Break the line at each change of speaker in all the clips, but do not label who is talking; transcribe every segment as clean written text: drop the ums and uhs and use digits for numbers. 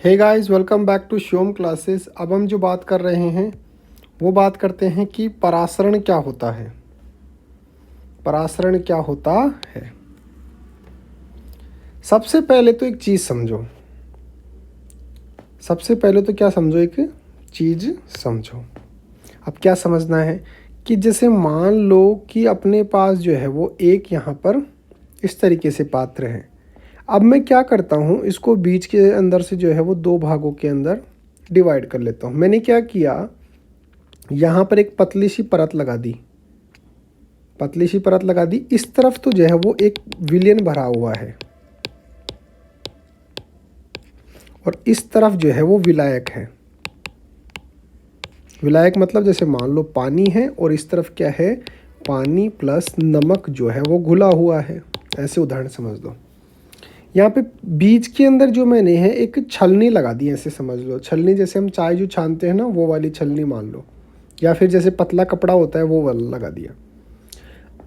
Hey guys, welcome back to Shivam classes. अब हम जो बात कर रहे हैं वो बात करते हैं कि परासरण क्या होता है। परासरण क्या होता है। सबसे पहले तो एक चीज़ समझो। सबसे पहले तो क्या समझो, एक चीज़ समझो। अब क्या समझना है कि जैसे मान लो कि अपने पास जो है वो एक यहाँ पर इस तरीके से पात्र है। अब मैं क्या करता हूँ, इसको बीच के अंदर से जो है वो दो भागों के अंदर डिवाइड कर लेता हूँ। मैंने क्या किया, यहाँ पर एक पतली सी परत लगा दी। पतली सी परत लगा दी। इस तरफ तो जो है वो एक विलयन भरा हुआ है और इस तरफ जो है वो विलायक है। विलायक मतलब जैसे मान लो पानी है और इस तरफ क्या है, पानी प्लस नमक जो है वो घुला हुआ है। ऐसे उदाहरण समझ लो। यहाँ पे बीच के अंदर जो मैंने है एक छलनी लगा दी, ऐसे समझ लो। छलनी जैसे हम चाय जो छानते हैं ना, वो वाली छलनी मान लो, या फिर जैसे पतला कपड़ा होता है वो वाला लगा दिया।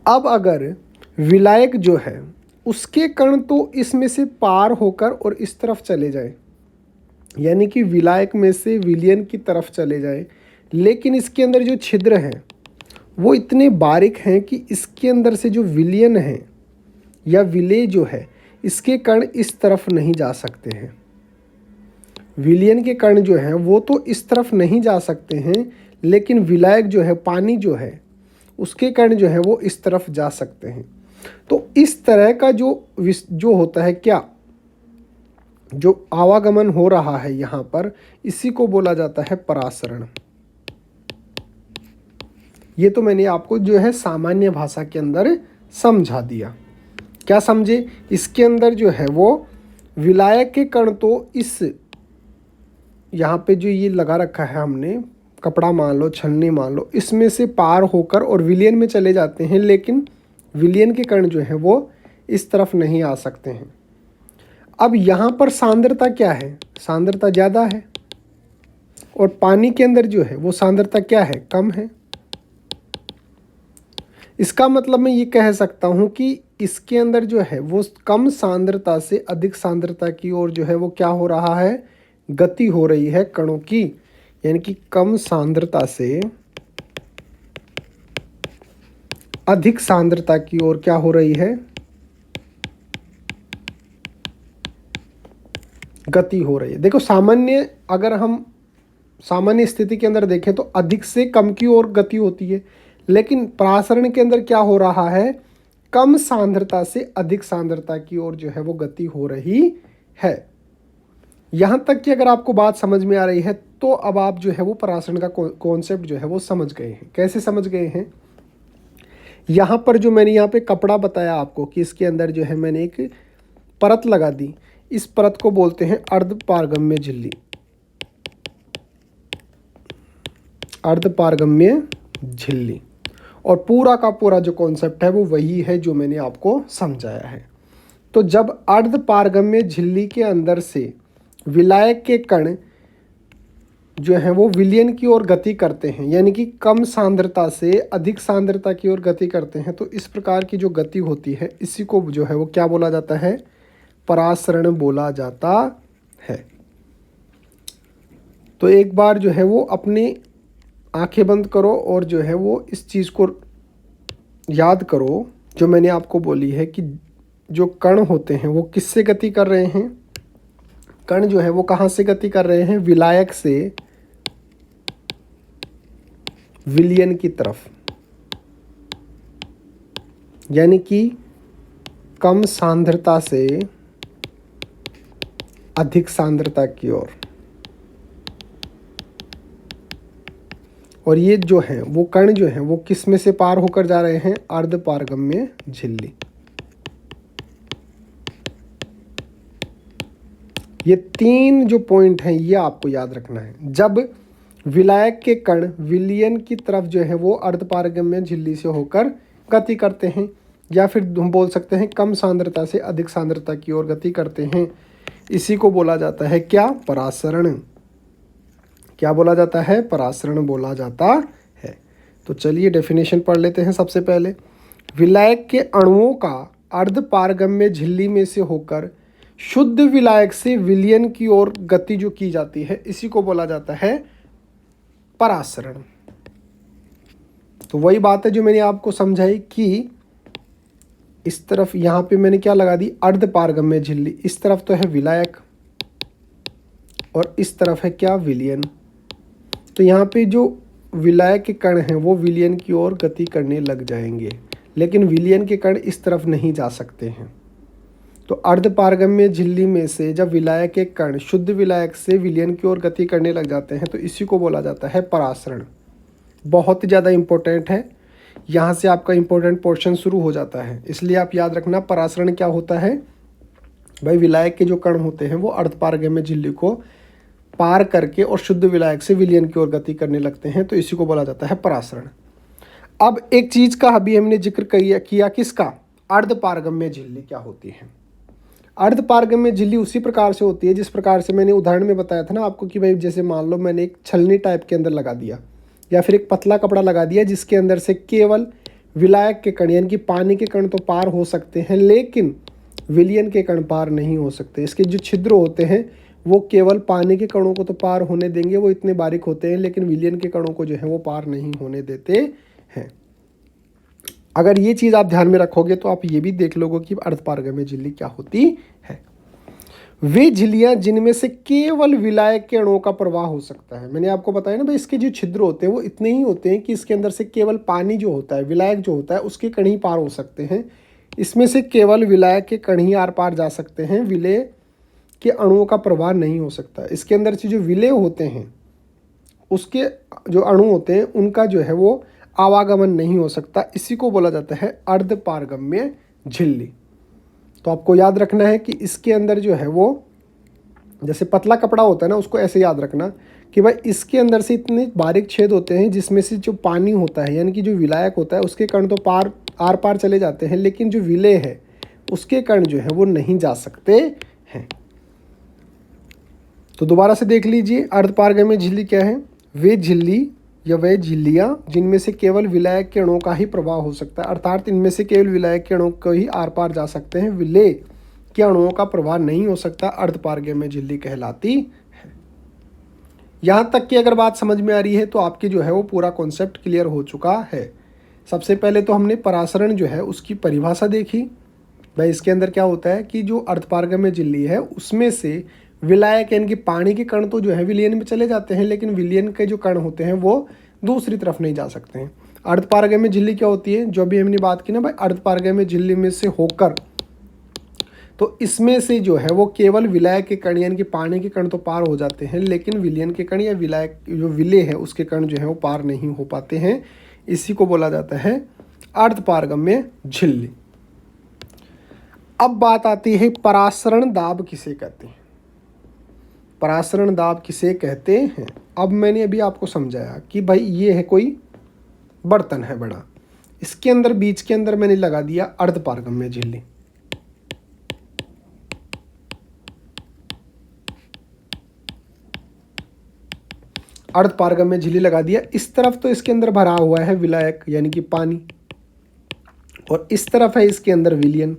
अब अगर विलायक जो है उसके कण तो इसमें से पार होकर और इस तरफ चले जाए, यानी कि विलायक में से विलयन की तरफ चले जाए, लेकिन इसके अंदर जो छिद्र हैं वो इतने बारीक हैं कि इसके अंदर से जो विलयन है या विलेय जो है, इसके कण इस तरफ नहीं जा सकते हैं। विलयन के कण जो हैं वो तो इस तरफ नहीं जा सकते हैं, लेकिन विलायक जो है, पानी जो है, उसके कण जो है वो इस तरफ जा सकते हैं। तो इस तरह का जो होता है, क्या जो आवागमन हो रहा है यहाँ पर, इसी को बोला जाता है परासरण। ये तो मैंने आपको जो है सामान्य भाषा के अंदर समझा दिया। क्या समझे? इसके अंदर जो है वो विलायक के कण तो इस यहाँ पे जो ये लगा रखा है हमने, कपड़ा मान लो, छलनी मान लो, इसमें से पार होकर और विलयन में चले जाते हैं, लेकिन विलयन के कण जो है वो इस तरफ नहीं आ सकते हैं। अब यहाँ पर सांद्रता क्या है? सांद्रता ज़्यादा है, और पानी के अंदर जो है वो सांद्रता क्या है? कम है। इसका मतलब मैं ये कह सकता हूँ कि इसके अंदर जो है वो कम सांद्रता से अधिक सांद्रता की ओर जो है वो क्या हो रहा है? गति हो रही है कणों की। यानी कि कम सांद्रता से अधिक सांद्रता की ओर क्या हो रही है? गति हो रही है। देखो, अगर हम सामान्य स्थिति के अंदर देखें तो अधिक से कम की ओर गति होती है, लेकिन परासरण के अंदर क्या हो रहा है? कम सांद्रता से अधिक सांद्रता की ओर जो है वो गति हो रही है। यहाँ तक कि अगर आपको बात समझ में आ रही है तो अब आप जो है वो परासरण का कॉन्सेप्ट जो है वो समझ गए हैं। कैसे समझ गए हैं? यहाँ पर जो मैंने यहाँ पे कपड़ा बताया आपको कि इसके अंदर जो है मैंने एक परत लगा दी। इस परत को बोलते हैं अर्धपारगम्य झिल्ली। अर्धपारगम्य झिल्ली। और पूरा का पूरा जो कॉन्सेप्ट है वो वही है जो मैंने आपको समझाया है। तो जब अर्धपारगम्य झिल्ली के अंदर से विलायक के कण जो है वो विलयन की ओर गति करते हैं, यानी कि कम सांद्रता से अधिक सांद्रता की ओर गति करते हैं, तो इस प्रकार की जो गति होती है इसी को जो है वो क्या बोला जाता है? परासरण बोला जाता है। तो एक बार जो है वो अपनी आंखें बंद करो और जो है वो इस चीज़ को याद करो जो मैंने आपको बोली है कि जो कण होते हैं वो किससे गति कर रहे हैं? कण जो है वो कहाँ से गति कर रहे हैं? विलायक से विलयन की तरफ, यानी कि कम सांद्रता से अधिक सांद्रता की ओर। और ये जो है वो कण जो है वो किस में से पार होकर जा रहे हैं? अर्धपारगम्य झिल्ली। ये तीन जो पॉइंट हैं ये आपको याद रखना है। जब विलायक के कण विलयन की तरफ जो है वो अर्धपारगम्य झिल्ली से होकर गति करते हैं, या फिर हम बोल सकते हैं कम सांद्रता से अधिक सांद्रता की ओर गति करते हैं, इसी को बोला जाता है क्या? परासरण। क्या बोला जाता है? परासरण बोला जाता है। तो चलिए डेफिनेशन पढ़ लेते हैं। सबसे पहले, विलायक के अणुओं का अर्धपारगम्य झिल्ली में से होकर शुद्ध विलायक से विलयन की ओर गति जो की जाती है इसी को बोला जाता है परासरण। तो वही बात है जो मैंने आपको समझाई कि इस तरफ यहाँ पे मैंने क्या लगा दी, अर्ध पारगम्य झिल्ली, इस तरफ तो है विलायक और इस तरफ है क्या, विलयन। तो यहाँ पे जो विलायक के कण हैं वो विलयन की ओर गति करने लग जाएंगे, लेकिन विलयन के कण इस तरफ नहीं जा सकते हैं। तो अर्ध पारगम्य झिल्ली में से जब विलायक के कण शुद्ध विलायक से विलयन की ओर गति करने लग जाते हैं तो इसी को बोला जाता है परासरण। बहुत ही ज़्यादा इम्पोर्टेंट है, यहाँ से आपका इम्पोर्टेंट पोर्शन शुरू हो जाता है, इसलिए आप याद रखना परासरण क्या होता है। भाई विलायक के जो कण होते हैं वो अर्ध पारगम्य झिल्ली को पार करके और शुद्ध विलायक से विलयन की ओर गति करने लगते हैं, तो इसी को बोला जाता है परासरण। अब एक चीज़ का अभी हमने जिक्र किया किसका, अर्ध पारगम्य झिल्ली क्या होती है। अर्ध पारगम्य झिल्ली उसी प्रकार से होती है जिस प्रकार से मैंने उदाहरण में बताया था ना आपको कि भाई जैसे मान लो मैंने एक छलनी टाइप के अंदर लगा दिया या फिर एक पतला कपड़ा लगा दिया जिसके अंदर से केवल विलायक के कण यानी कि पानी के कण तो पार हो सकते हैं लेकिन विलयन के कण पार नहीं हो सकते। इसके जो छिद्र होते हैं वो केवल पानी के कणों को तो पार होने देंगे, वो इतने बारीक होते हैं, लेकिन विलयन के कणों को जो है वो पार नहीं होने देते हैं। अगर ये चीज़ आप ध्यान में रखोगे तो आप ये भी देख लोगे कि अर्ध पारगम्य झिल्ली क्या होती है। वे झिल्लियाँ जिनमें से केवल विलायक के अणुओं का प्रवाह हो सकता है। मैंने आपको बताया ना भाई इसके जो छिद्र होते हैं वो इतने ही होते हैं कि इसके अंदर से केवल पानी जो होता है, विलायक जो होता है उसके कण ही पार हो सकते हैं। इसमें से केवल विलायक के कण ही आर पार जा सकते हैं, विलेय के अणुओं का प्रवाह नहीं हो सकता। इसके अंदर से जो विलेय होते हैं उसके जो अणु होते हैं उनका जो है वो आवागमन नहीं हो सकता, इसी को बोला जाता है अर्ध पारगम्य झिल्ली। तो आपको याद रखना है कि इसके अंदर जो है वो जैसे पतला कपड़ा होता है ना, उसको ऐसे याद रखना कि भाई इसके अंदर से इतने बारीक छेद होते हैं जिसमें से जो पानी होता है यानी कि जो विलायक होता है उसके कण तो पार आर पार चले जाते हैं, लेकिन जो विलेय है उसके कण जो है वो नहीं जा सकते हैं। तो दोबारा से देख लीजिए, अर्ध पारगम्य झिल्ली क्या है, वे झिल्ली या वे झिल्लियाँ जिनमें से केवल विलायक के अणुओं का ही प्रवाह हो सकता है, अर्थात इनमें से केवल विलायक के अणु को ही आर पार जा सकते हैं, विलेय के अणुओं का प्रवाह नहीं हो सकता, अर्ध पारगम्य झिल्ली कहलाती है। यहाँ तक की अगर बात समझ में आ रही है तो आपकी जो है वो पूरा कॉन्सेप्ट क्लियर हो चुका है। सबसे पहले तो हमने परासरण जो है उसकी परिभाषा देखी। भाई इसके अंदर क्या होता है कि जो अर्ध पारगम्य झिल्ली है उसमें से विलायक यानी कि पानी के कण तो जो है विलयन में चले जाते हैं, लेकिन विलयन के जो कण होते हैं वो दूसरी तरफ नहीं जा सकते हैं। अर्ध पारगम्य झिल्ली क्या होती है, जो भी हमने बात की ना भाई अर्ध पारगम्य झिल्ली में से होकर तो इसमें से जो है वो केवल विलायक के कण यानी कि पानी के कण तो पार हो जाते हैं, लेकिन विलयन के कण या विलायक जो विलेय है उसके कण जो है वो पार नहीं हो पाते हैं, इसी को बोला जाता है अर्ध पारगम्य झिल्ली। अब बात आती है परासरण दाब किसे कहते हैं। परासरण दाब किसे कहते हैं, अब मैंने अभी आपको समझाया कि भाई ये है कोई बर्तन है बड़ा, इसके अंदर बीच के अंदर मैंने लगा दिया अर्ध पारगम्य झिल्ली। अर्ध पारगम्य झिल्ली लगा दिया, इस तरफ तो इसके अंदर भरा हुआ है विलायक यानी कि पानी, और इस तरफ है इसके अंदर विलयन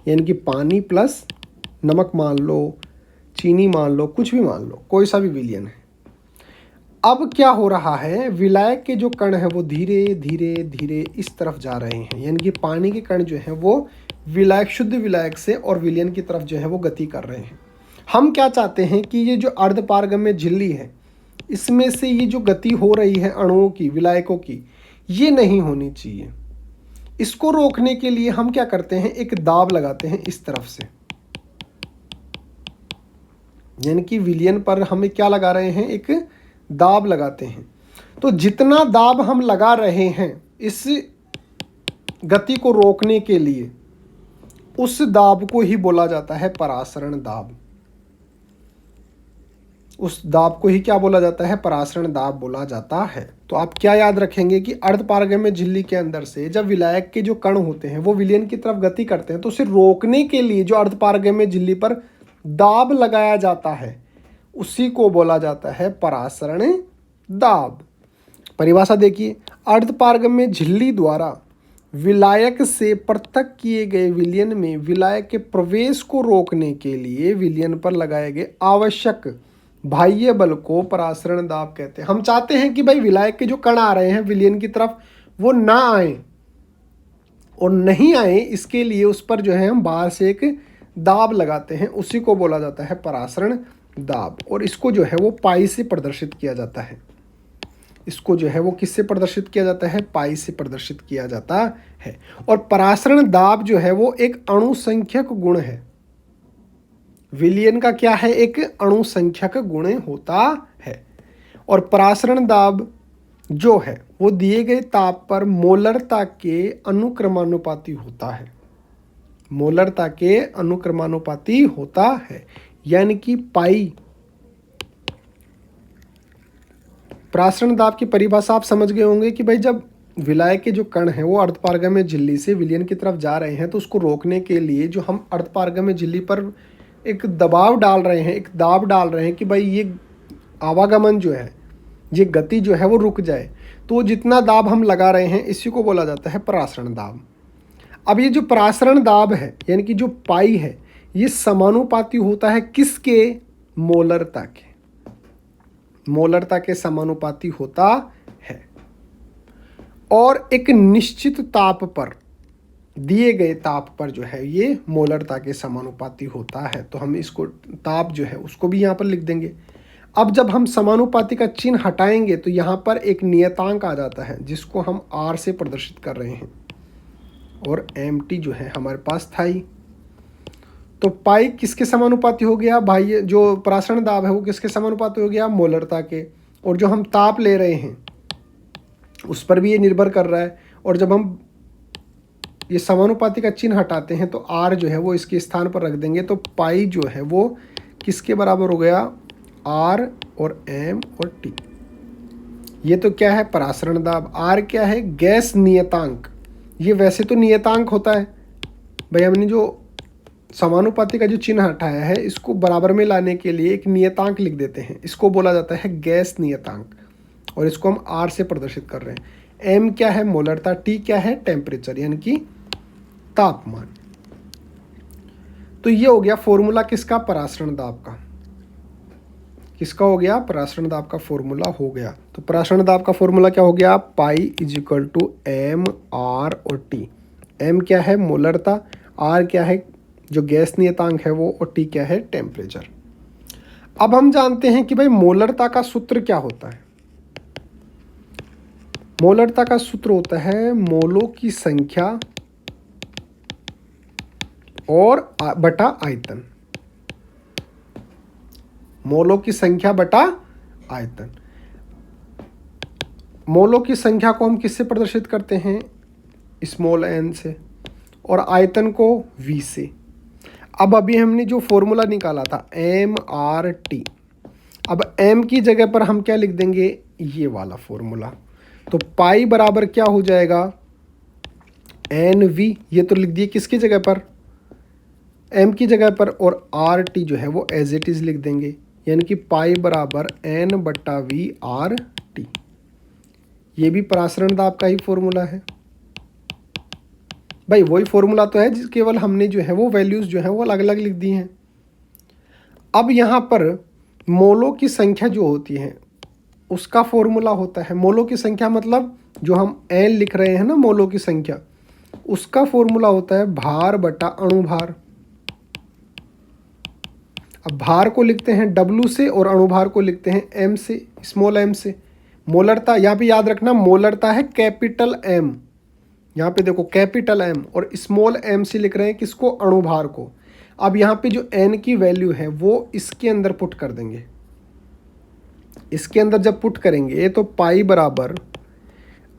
यानी कि पानी प्लस नमक मान लो, चीनी मान लो, कुछ भी मान लो, कोई सा भी विलयन है। अब क्या हो रहा है, विलायक के जो कण है वो धीरे धीरे धीरे इस तरफ जा रहे हैं, यानी कि पानी के कण जो है वो विलायक शुद्ध विलायक से और विलयन की तरफ जो है वो गति कर रहे हैं। हम क्या चाहते हैं कि ये जो अर्ध पारगम्य झिल्ली है इसमें से ये जो गति हो रही है अणुओं की, विलायकों की, ये नहीं होनी चाहिए। इसको रोकने के लिए हम क्या करते हैं, एक दाब लगाते हैं इस तरफ से, यानी कि विलयन पर हमें क्या लगा रहे हैं, एक दाब लगाते हैं। तो जितना दाब हम लगा रहे हैं इस गति को रोकने के लिए, उस दाब को ही बोला जाता है परासरण दाब। उस दाब को ही क्या बोला जाता है, परासरण दाब बोला जाता है। तो आप क्या याद रखेंगे कि अर्ध पारगम्य झिल्ली के अंदर से जब विलायक के जो कण होते हैं वो विलयन की तरफ गति करते हैं, तो उसे रोकने के लिए जो अर्ध पारगम्य झिल्ली पर दाब लगाया जाता है उसी को बोला जाता है परासरण दाब। परिभाषा देखिए, अर्ध पारगम्य झिल्ली द्वारा विलायक से पृथक किए गए विलयन में विलायक के प्रवेश को रोकने के लिए विलयन पर लगाए गए आवश्यक बाह्य बल को परासरण दाब कहते हैं। हम चाहते हैं कि भाई विलायक के जो कण आ रहे हैं विलयन की तरफ वो ना आए, और नहीं आए इसके लिए उस पर जो है हम बाहर से एक दाब लगाते हैं, उसी को बोला जाता है परासरण दाब। और इसको जो है वो पाई से प्रदर्शित किया जाता है। इसको जो है वो किससे प्रदर्शित किया जाता है? पाई से प्रदर्शित किया जाता है। और परासरण दाब जो है वो एक अणुसंख्यक गुण है। विलयन का क्या है? एक अणुसंख्यक गुण होता है। और परासरण दाब जो है वो दिए गए ताप पर मोलरता के अनुक्रमानुपाती होता है। मोलरता के अनुक्रमानुपाती होता है, यानी कि पाई। परासरण दाब की परिभाषा आप समझ गए होंगे कि भाई जब विलायक के जो कण हैं वो अर्धपारगम्य झिल्ली से विलयन की तरफ जा रहे हैं तो उसको रोकने के लिए जो हम अर्धपारगम्य झिल्ली पर एक दबाव डाल रहे हैं, एक दाब डाल रहे हैं कि भाई ये आवागमन जो है, ये गति जो है वो रुक जाए, तो जितना दाब हम लगा रहे हैं इसी को बोला जाता है परासरण दाब। अब ये जो परासरण दाब है यानी कि जो पाई है ये समानुपाती होता है किसके? मोलरता के। मोलरता के समानुपाती होता है। और एक निश्चित ताप पर, दिए गए ताप पर जो है ये मोलरता के समानुपाती होता है। तो हम इसको ताप जो है उसको भी यहाँ पर लिख देंगे। अब जब हम समानुपाती का चिन्ह हटाएंगे तो यहाँ पर एक नियतांक आ जाता है जिसको हम R से प्रदर्शित कर रहे हैं, और mt जो है हमारे पास था ही। तो पाई किसके समानुपाती हो गया? भाई जो परासरण दाब है वो किसके समानुपाती हो गया? मोलरता के। और जो हम ताप ले रहे हैं उस पर भी ये निर्भर कर रहा है। और जब हम ये समानुपाती का चिन्ह हटाते हैं तो R जो है वो इसके स्थान पर रख देंगे, तो पाई जो है वो किसके बराबर हो गया? R और M और T। ये तो क्या है? परासरण दाब। R क्या है? गैस नियतांक। ये वैसे तो नियतांक होता है भाई, हमने जो समानुपाती का जो चिन्ह हटाया है इसको बराबर में लाने के लिए एक नियतांक लिख देते हैं, इसको बोला जाता है गैस नियतांक, और इसको हम R से प्रदर्शित कर रहे हैं। M क्या है? मोलरता। T क्या है? टेम्परेचर यानी कि तापमान। तो ये हो गया फॉर्मूला किसका? परासरण दाब का। किसका हो गया? परासरण दाब का फॉर्मूला हो गया। तो परासरण दाब का फॉर्मूला क्या हो गया? Pi is equal to M R और T। M क्या है? मोलरता। R क्या है? जो गैस नियतांक है वो, और T क्या है? टेम्परेचर। अब हम जानते हैं कि भाई मोलरता का सूत्र क्या होता है। मोलरता का सूत्र होता है मोलों की संख्या और बटा आयतन। मोलों की संख्या बटा आयतन। मोलों की संख्या को हम किससे प्रदर्शित करते हैं? स्मॉल n से, और आयतन को V से। अब अभी हमने जो फॉर्मूला निकाला था MRT, अब M की जगह पर हम क्या लिख देंगे? ये वाला फॉर्मूला। तो पाई बराबर क्या हो जाएगा? NV। ये तो लिख दिए किसकी जगह पर? M की जगह पर, और RT जो है वो एज इट इज लिख देंगे, यानी कि पाई बराबर N बट्टा V RT। ये भी परासरण दाब का ही फॉर्मूला है भाई, वही फॉर्मूला तो है, केवल हमने जो है वो वैल्यूज़ जो है वो अलग अलग लिख दी हैं। अब यहाँ पर मोलों की संख्या जो होती है उसका फॉर्मूला होता है, मोलों की संख्या मतलब जो हम N लिख रहे हैं ना, मोलों की संख्या, उसका फॉर्मूला होता है भार बटा अणुभार। अब भार को लिखते हैं W से और अणुभार को लिखते हैं M से, स्मॉल m से। मोलरता यहाँ पे याद रखना, मोलरता है कैपिटल M, यहाँ पे देखो कैपिटल M, और स्मॉल m से लिख रहे हैं किसको? अणुभार को। अब यहाँ पे जो n की वैल्यू है वो इसके अंदर पुट कर देंगे। इसके अंदर जब पुट करेंगे तो पाई बराबर,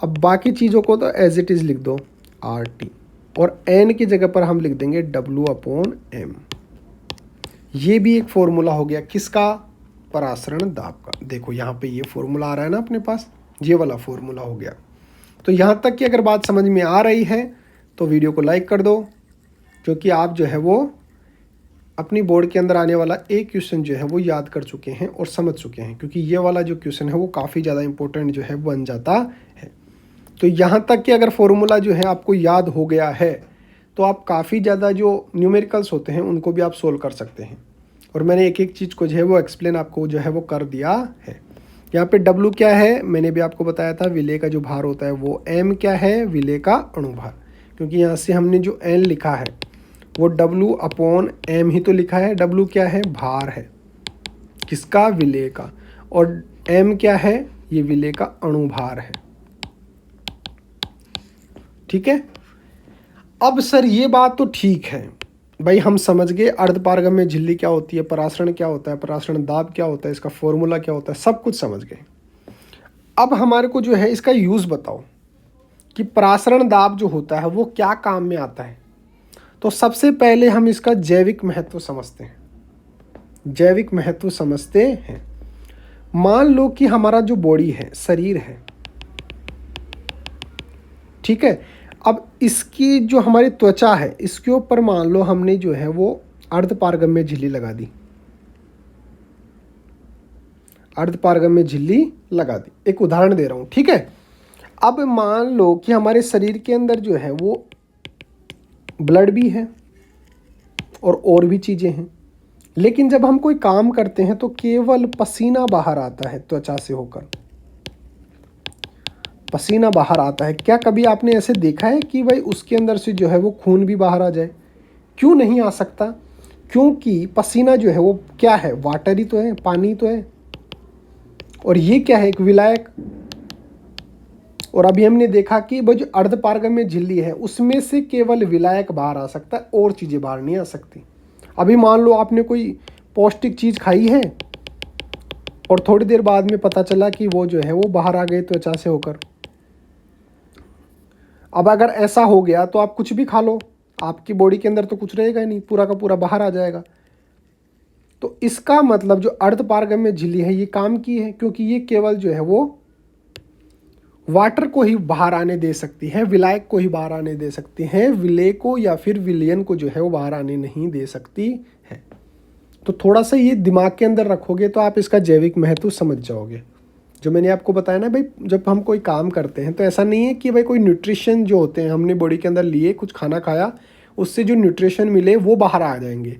अब बाकी चीज़ों को तो एज इट इज़ लिख दो RT, और n की जगह पर हम लिख देंगे W/M। ये भी एक फॉर्मूला हो गया किसका? परासरण दाब का। देखो यहाँ पे ये फॉर्मूला आ रहा है ना अपने पास, ये वाला फॉर्मूला हो गया। तो यहाँ तक की अगर बात समझ में आ रही है तो वीडियो को लाइक कर दो, क्योंकि आप जो है वो अपनी बोर्ड के अंदर आने वाला एक क्वेश्चन जो है वो याद कर चुके हैं और समझ चुके हैं, क्योंकि ये वाला जो क्वेश्चन है वो काफ़ी ज़्यादा इंपॉर्टेंट जो है बन जाता है। तो यहाँ तक कि अगर फॉर्मूला जो है आपको याद हो गया है तो आप काफ़ी ज़्यादा जो न्यूमेरिकल्स होते हैं उनको भी आप सोल्व कर सकते हैं। और मैंने एक एक चीज़ को जो है वो एक्सप्लेन आपको जो है वो कर दिया है। यहाँ पे W क्या है, मैंने भी आपको बताया था, विलेय का जो भार होता है वो M क्या है, विलेय का अणुभार। क्योंकि यहाँ से हमने जो N लिखा है वो W/M ही तो लिखा है। W क्या है, भार है किसका, विलेय का, और M क्या है, ये विलेय का अणुभार है। ठीक है। अब सर ये बात तो ठीक है भाई, हम समझ गए अर्धपारगम्य झिल्ली क्या होती है, परासरण क्या होता है, परासरण दाब क्या होता है, इसका फॉर्मूला क्या होता है, सब कुछ समझ गए। अब हमारे को जो है इसका यूज़ बताओ कि परासरण दाब जो होता है वो क्या काम में आता है। तो सबसे पहले हम इसका जैविक महत्व समझते हैं। जैविक महत्व समझते हैं। मान लो कि हमारा जो बॉडी है, शरीर है, ठीक है। अब इसकी जो हमारी त्वचा है इसके ऊपर मान लो हमने जो है वो अर्धपारगम्य झिल्ली लगा दी, अर्धपारगम्य झिल्ली लगा दी। एक उदाहरण दे रहा हूं, ठीक है। अब मान लो कि हमारे शरीर के अंदर जो है वो ब्लड भी है और भी चीज़ें हैं, लेकिन जब हम कोई काम करते हैं तो केवल पसीना बाहर आता है त्वचा से होकर, पसीना बाहर आता है। क्या कभी आपने ऐसे देखा है कि भाई उसके अंदर से जो है वो खून भी बाहर आ जाए? क्यों नहीं आ सकता? क्योंकि पसीना जो है वो क्या है, वाटर ही तो है, पानी तो है, और ये क्या है, एक विलायक। और अभी हमने देखा कि वो जो अर्धपारगम्य झिल्ली है उसमें से केवल विलायक बाहर आ सकता है, और चीज़ें बाहर नहीं आ सकती। अभी मान लो आपने कोई पौष्टिक चीज़ खाई है और थोड़ी देर बाद में पता चला कि वो जो है वो बाहर आ गई त्वचा से होकर। अब अगर ऐसा हो गया तो आप कुछ भी खा लो, आपकी बॉडी के अंदर तो कुछ रहेगा ही नहीं, पूरा का पूरा बाहर आ जाएगा। तो इसका मतलब जो अर्धपारगम्य झिल्ली है ये काम की है, क्योंकि ये केवल जो है वो वाटर को ही बाहर आने दे सकती है, विलायक को ही बाहर आने दे सकती है, विलेय को या फिर विलयन को जो है वो बाहर आने नहीं दे सकती है। तो थोड़ा सा ये दिमाग के अंदर रखोगे तो आप इसका जैविक महत्व समझ जाओगे। जो मैंने आपको बताया ना भाई, जब हम कोई काम करते हैं तो ऐसा नहीं है कि भाई कोई न्यूट्रिशन जो होते हैं हमने बॉडी के अंदर लिए, कुछ खाना खाया, उससे जो न्यूट्रिशन मिले वो बाहर आ जाएंगे,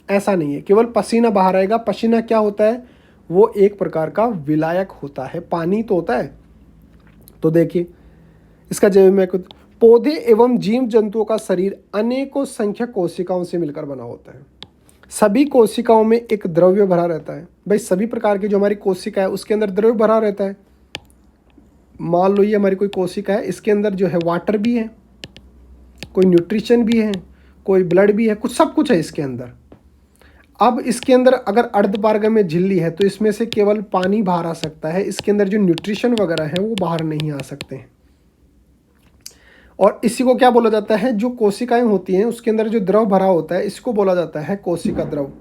ऐसा नहीं है। केवल पसीना बाहर आएगा। पसीना क्या होता है, वो एक प्रकार का विलायक होता है, पानी तो होता है। तो देखिए इसका जैविक महत्व, पौधे एवं जीव जंतुओं का शरीर अनेकों संख्यक कोशिकाओं से मिलकर बना होता है। सभी कोशिकाओं में एक द्रव्य भरा रहता है। भाई सभी प्रकार की जो हमारी कोशिका है उसके अंदर द्रव्य भरा रहता है। मान लो ये हमारी कोई कोशिका है, इसके अंदर जो है वाटर भी है, कोई न्यूट्रिशन भी है, कोई ब्लड भी है, कुछ सब कुछ है इसके अंदर। अब इसके अंदर अगर अर्धपारगम्य झिल्ली है तो इसमें से केवल पानी बाहर आ सकता है, इसके अंदर जो न्यूट्रिशन वगैरह है वो बाहर नहीं आ सकते हैं। और इसी को क्या बोला जाता है, जो कोशिकाएं होती हैं उसके अंदर जो द्रव भरा होता है इसको बोला जाता है कोशिका द्रव।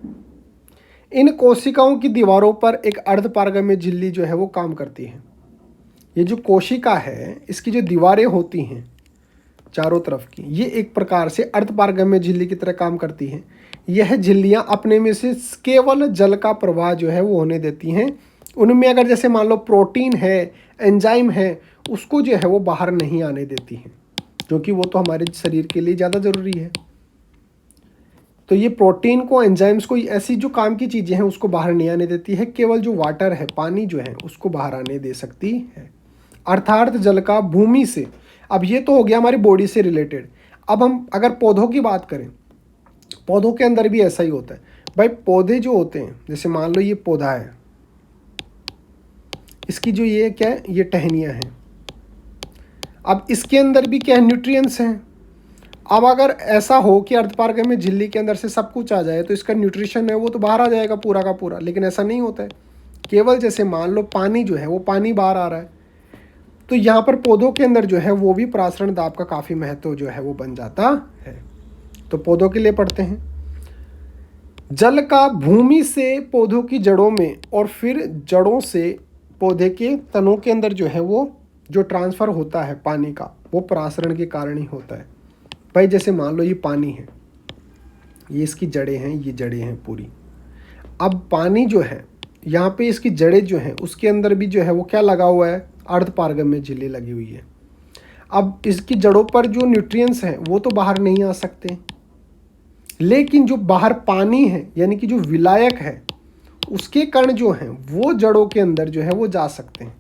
इन कोशिकाओं की दीवारों पर एक अर्धपारगम्य झिल्ली जो है वो काम करती है। ये जो कोशिका है इसकी जो दीवारें होती हैं चारों तरफ की, ये एक प्रकार से अर्धपारगम्य झिल्ली की तरह काम करती हैं। यह झिल्लियाँ अपने में से केवल जल का प्रवाह जो है वो होने देती हैं। उनमें अगर जैसे मान लो प्रोटीन है, एंजाइम है, उसको जो है वो बाहर नहीं आने देती हैं, क्योंकि वो तो हमारे शरीर के लिए ज़्यादा ज़रूरी है। तो ये प्रोटीन को, एंजाइम्स को, ऐसी जो काम की चीज़ें हैं उसको बाहर नहीं आने देती है। केवल जो वाटर है, पानी जो है, उसको बाहर आने दे सकती है, अर्थात जल का भूमि से। अब ये तो हो गया हमारी बॉडी से रिलेटेड। अब हम अगर पौधों की बात करें, पौधों के अंदर भी ऐसा ही होता है। भाई पौधे जो होते हैं, जैसे मान लो ये पौधा है, इसकी जो ये क्या है, ये टहनियाँ हैं। अब इसके अंदर भी क्या है, न्यूट्रिएंट्स हैं। अब अगर ऐसा हो कि अर्धपारगम्य झिल्ली के अंदर से सब कुछ आ जाए तो इसका न्यूट्रिशन है वो तो बाहर आ जाएगा पूरा का पूरा, लेकिन ऐसा नहीं होता है। केवल जैसे मान लो पानी जो है वो पानी बाहर आ रहा है, तो यहाँ पर पौधों के अंदर जो है वो भी परासरण दाब का काफ़ी महत्व जो है वो बन जाता है। तो पौधों के लिए पढ़ते हैं, जल का भूमि से पौधों की जड़ों में और फिर जड़ों से पौधे के तनों के अंदर जो है वो जो ट्रांसफ़र होता है पानी का, वो परासरण के कारण ही होता है। भाई जैसे मान लो ये पानी है, ये इसकी जड़ें हैं, ये जड़ें हैं पूरी। अब पानी जो है यहाँ पे इसकी जड़ें जो हैं उसके अंदर भी जो है वो क्या लगा हुआ है, अर्धपारगम्य झिल्ली लगी हुई है। अब इसकी जड़ों पर जो न्यूट्रिएंट्स हैं वो तो बाहर नहीं आ सकते, लेकिन जो बाहर पानी है यानी कि जो विलायक है उसके कण जो हैं वो जड़ों के अंदर जो है वो जा सकते हैं,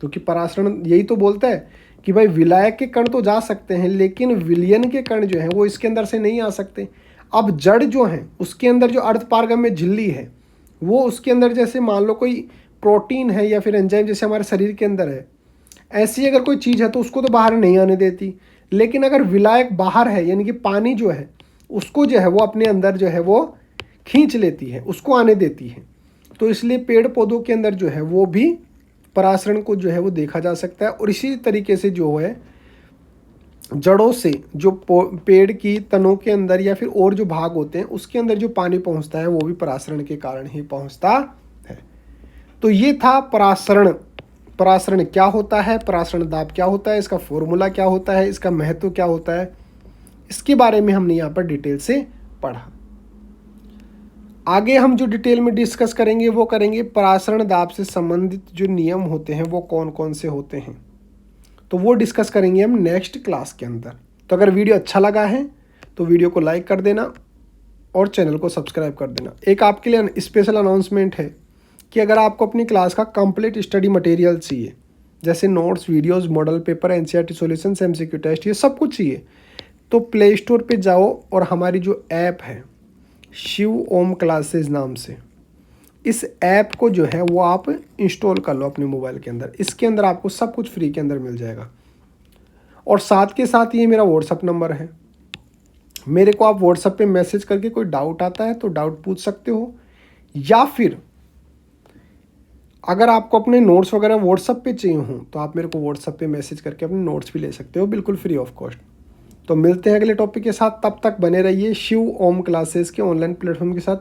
क्योंकि परासरण यही तो बोलता है कि भाई विलायक के कण तो जा सकते हैं लेकिन विलयन के कण जो हैं वो इसके अंदर से नहीं आ सकते। अब जड़ जो है उसके अंदर जो अर्धपारगम्य झिल्ली है वो उसके अंदर जैसे मान लो कोई प्रोटीन है या फिर एंजाइम जैसे हमारे शरीर के अंदर है, ऐसी अगर कोई चीज़ है तो उसको तो बाहर नहीं आने देती। लेकिन अगर विलायक बाहर है यानी कि पानी जो है उसको जो है वो अपने अंदर जो है वो खींच लेती है, उसको आने देती है। तो इसलिए पेड़ पौधों के अंदर जो है वो भी परासरण को जो है वो देखा जा सकता है। और इसी तरीके से जो है जड़ों से जो पेड़ की तनों के अंदर या फिर और जो भाग होते हैं उसके अंदर जो पानी पहुंचता है वो भी परासरण के कारण ही पहुंचता है। तो ये था परासरण। परासरण क्या होता है, परासरण दाब क्या होता है, इसका फॉर्मूला क्या होता है, इसका महत्व क्या होता है, इसके बारे में हमने यहाँ पर डिटेल से पढ़ा। आगे हम जो डिटेल में डिस्कस करेंगे वो करेंगे परासरण दाब से संबंधित जो नियम होते हैं वो कौन कौन से होते हैं, तो वो डिस्कस करेंगे हम नेक्स्ट क्लास के अंदर। तो अगर वीडियो अच्छा लगा है तो वीडियो को लाइक कर देना और चैनल को सब्सक्राइब कर देना। एक आपके लिए स्पेशल अनाउंसमेंट है कि अगर आपको अपनी क्लास का कंप्लीट स्टडी मटेरियल चाहिए, जैसे notes, videos, model paper, NCERT solutions, MCQ test, ये सब कुछ चाहिए, तो प्ले स्टोर पे जाओ और हमारी जो ऐप है शिव ओम क्लासेस नाम से, इस ऐप को जो है वो आप इंस्टॉल कर लो अपने मोबाइल के अंदर। इसके अंदर आपको सब कुछ फ्री के अंदर मिल जाएगा। और साथ के साथ ये मेरा व्हाट्सअप नंबर है, मेरे को आप व्हाट्सअप पे मैसेज करके कोई डाउट आता है तो डाउट पूछ सकते हो, या फिर अगर आपको अपने नोट्स वगैरह व्हाट्सअप पे चाहिए हों तो आप मेरे को व्हाट्सअप पे मैसेज करके अपने नोट्स भी ले सकते हो, बिल्कुल फ्री ऑफ कॉस्ट। तो मिलते हैं अगले टॉपिक के साथ, तब तक बने रहिए शिव ओम क्लासेस के ऑनलाइन प्लेटफॉर्म के साथ।